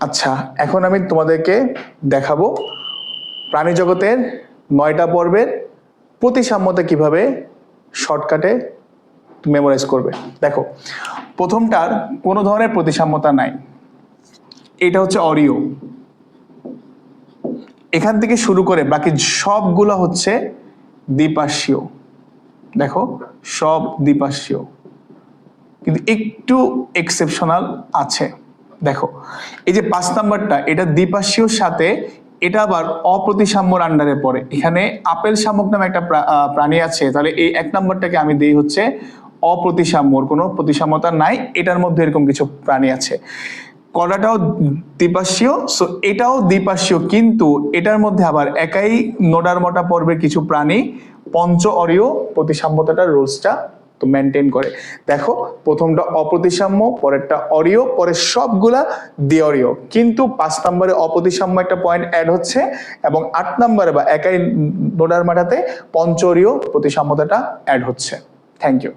আচ্ছা, এখন আমি তোমাদেরকে দেখাবো প্রাণী জগতের 9টা পর্বের প্রতিসাম্যতা কিভাবে শর্টকাটে মেমোরাইজ করবে। দেখো, প্রথমটার কোনো ধরনের প্রতিসাম্যতা নাই, এটা হচ্ছে অরিও। এখান থেকে শুরু করে বাকি সবগুলো হচ্ছে দ্বিপার্শ্বীয়। দেখো, সব দ্বিপার্শ্বীয়, কিন্তু একটু এক্সেপশনাল আছে। দেখো, এই যে 5 নাম্বারটা, এটা দ্বিপার্শ্বীয়র সাথে এটা আবার অপ্রতিসাম্যর আন্ডারে পড়ে। এখানে আপেল শামুক নামে একটা প্রাণী আছে, তাহলে এই 1 নাম্বারটাকে আমি দেই হচ্ছে অপ্রতিসাম্যর, কোনো প্রতিসাম্যতা নাই, এটার মধ্যে এরকম কিছু প্রাণী আছে। কলাটাও দ্বিপার্শ্বীয়, সো এটাও দ্বিপার্শ্বীয়, কিন্তু এটার মধ্যে আবার একাই নোডারমটা পর্বের কিছু প্রাণী পঞ্চ অরীয় প্রতিসাম্যতাটা রোলসটা তো মেনটেন করে। দেখো, প্রথমটা অপ্রতিসাম্য, পরেরটা অরীয়, পরে সবগুলা দ্বিঅরীয়, কিন্তু 5 নম্বরে অপ্রতিসাম্য একটা পয়েন্ট অ্যাড হচ্ছে এবং 8 নম্বরে বা একাই নোডারমাটাতে পঞ্চ অরীয় প্রতিসাম্যতাটা অ্যাড হচ্ছে। Thank you.